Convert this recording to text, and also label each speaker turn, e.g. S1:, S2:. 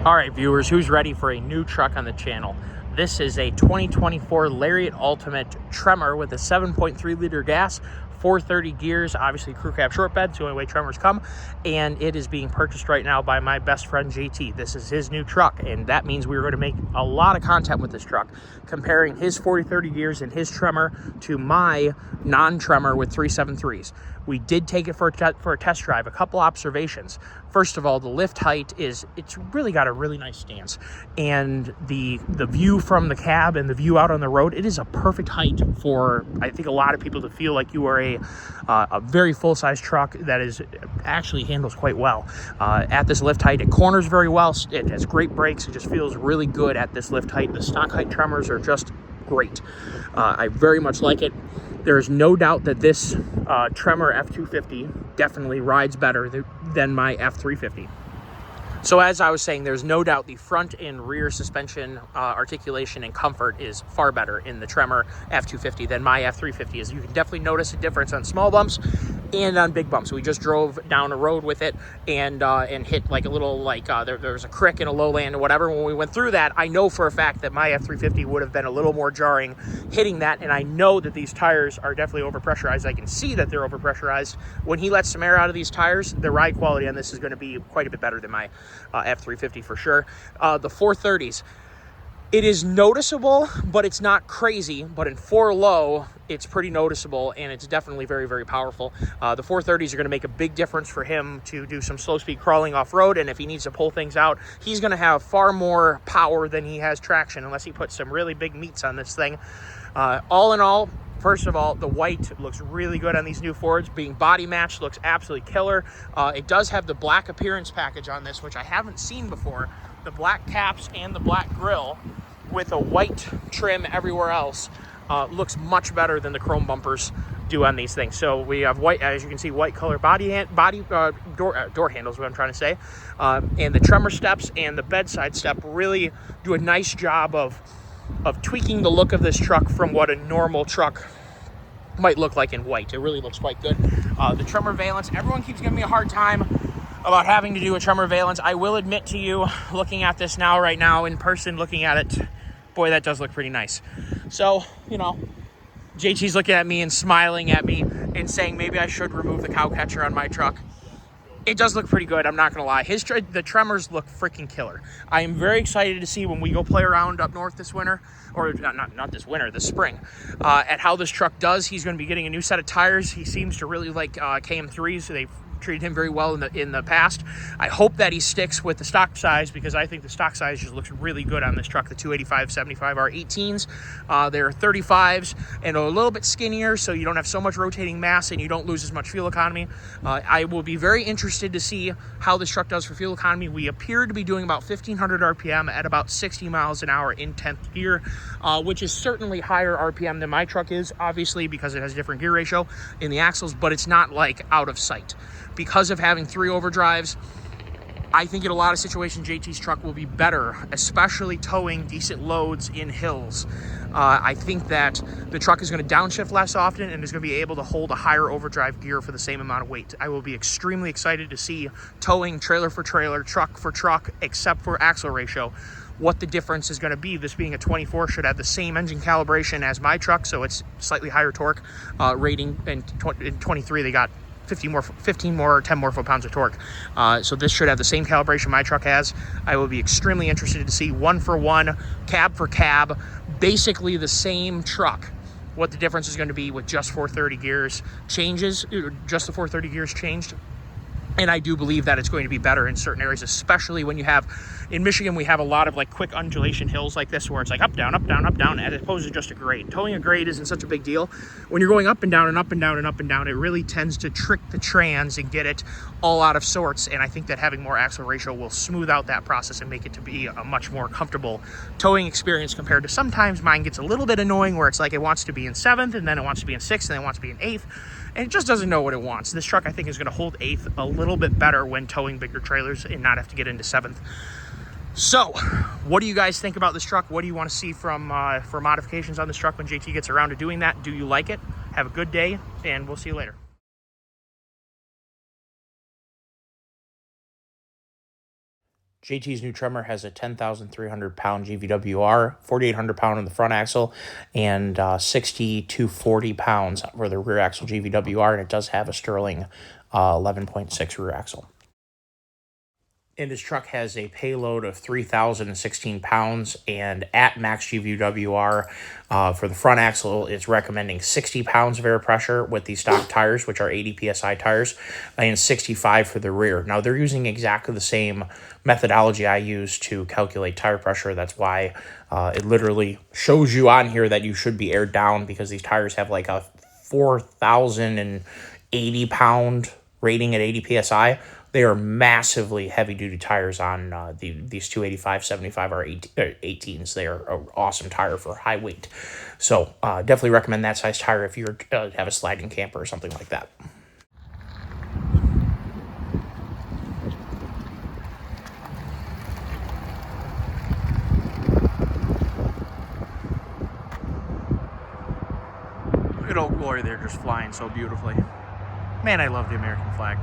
S1: All right, viewers, who's ready for a new truck on the channel? This is a 2024 Lariat Ultimate Tremor with a 7.3 liter gas, 430 gears, obviously crew cab short bed, it's the only way Tremors come, and it is being purchased right now by my best friend JT. This is his new truck, and that means we were going to make a lot of content with this truck, comparing his 40-30 gears and his Tremor to my non-Tremor with 373s. We did take it for a test drive. A couple observations. First of all, the lift height it's really got a really nice stance, and the view from the cab and the view out on the road, it is a perfect height for, I think, a lot of people to feel like you are a very full-size truck that is actually handles quite well at this lift height. It corners very well. It has great brakes. It just feels really good at this lift height. The stock height Tremors are just great. I very much like it. There's no doubt that this Tremor F250 definitely rides better than my F350. So as I was saying, there's no doubt the front and rear suspension articulation and comfort is far better in the Tremor F250 than my F350 is. You can definitely notice a difference on small bumps and on big bumps. We just drove down a road with it and hit like a little, there was a crick and a lowland or whatever. When we went through that, I know for a fact that my F350 would have been a little more jarring hitting that, and I know that these tires are definitely overpressurized. I can see that they're overpressurized. When he lets some air out of these tires, the ride quality on this is going to be quite a bit better than my F350 for sure. The 430s, it is noticeable, but it's not crazy. But in 4 low, it's pretty noticeable, and it's definitely very, very powerful. The 430s are going to make a big difference for him to do some slow speed crawling off road, and if he needs to pull things out, he's going to have far more power than he has traction, unless he puts some really big meats on this thing. All in all, first of all, the white looks really good on these new Fords. Being body matched looks absolutely killer. It does have the black appearance package on this, which I haven't seen before. The black caps and the black grille with a white trim everywhere else looks much better than the chrome bumpers do on these things. So we have white, as you can see, white color door handles, what I'm trying to say. And the Tremor steps and the bedside step really do a nice job of tweaking the look of this truck from what a normal truck might look like in white. It really looks quite good. The Tremor valence, everyone keeps giving me a hard time about having to do a Tremor valence. I will admit to you, looking at this right now in person, looking at it, boy, that does look pretty nice. So, you know, JT's looking at me and smiling at me and saying maybe I should remove the cow catcher on my truck. It does look pretty good, I'm not gonna lie. The Tremors look freaking killer. I am very excited to see when we go play around up north this winter, or not this winter, this spring, at how this truck does. He's gonna be getting a new set of tires. He seems to really like KM3s. So they've treated him very well in the past. I hope that he sticks with the stock size, because I think the stock size just looks really good on this truck. The 285/75 are 18s. They're 35s and a little bit skinnier, so you don't have so much rotating mass and you don't lose as much fuel economy. I will be very interested to see how this truck does for fuel economy. We appear to be doing about 1,500 RPM at about 60 miles an hour in 10th gear, which is certainly higher RPM than my truck is, obviously, because it has a different gear ratio in the axles, but it's not like out of sight. Because of having 3 overdrives, I think in a lot of situations, JT's truck will be better, especially towing decent loads in hills. I think that the truck is going to downshift less often and is going to be able to hold a higher overdrive gear for the same amount of weight. I will be extremely excited to see towing trailer for trailer, truck for truck, except for axle ratio, what the difference is going to be. This being a 24 should have the same engine calibration as my truck, so it's slightly higher torque rating. In 23, they got 10 more foot-pounds of torque. So this should have the same calibration my truck has. I will be extremely interested to see one for one, cab for cab, basically the same truck, what the difference is going to be with just 430 gears changes, just the 430 gears changed. And I do believe that it's going to be better in certain areas, especially when you have, in Michigan, we have a lot of like quick undulation hills like this where it's like up, down, up, down, up, down, as opposed to just a grade. Towing a grade isn't such a big deal. When you're going up and down and up and down and up and down, it really tends to trick the trans and get it all out of sorts. And I think that having more axle ratio will smooth out that process and make it to be a much more comfortable towing experience compared to sometimes mine gets a little bit annoying where it's like it wants to be in 7th and then it wants to be in 6th and then it wants to be in 8th. And it just doesn't know what it wants. This truck, I think, is going to hold 8th a little bit better when towing bigger trailers and not have to get into 7th. So, what do you guys think about this truck? What do you want to see from for modifications on this truck when JT gets around to doing that? Do you like it? Have a good day, and we'll see you later. JT's new Tremor has a 10,300 pound GVWR, 4,800 pound on the front axle, and 60 to 40 pounds for the rear axle GVWR, and it does have a Sterling 11.6 rear axle. And this truck has a payload of 3,016 pounds, and at max GVWR for the front axle, it's recommending 60 pounds of air pressure with the stock tires, which are 80 PSI tires, and 65 for the rear. Now, they're using exactly the same methodology I use to calculate tire pressure. That's why it literally shows you on here that you should be aired down, because these tires have like a 4,080 pound rating at 80 PSI. They are massively heavy-duty tires on these 285/75 or 18s. They are an awesome tire for high weight. So definitely recommend that size tire if you have a sliding camper or something like that. Look at Old Glory there just flying so beautifully. Man, I love the American flag.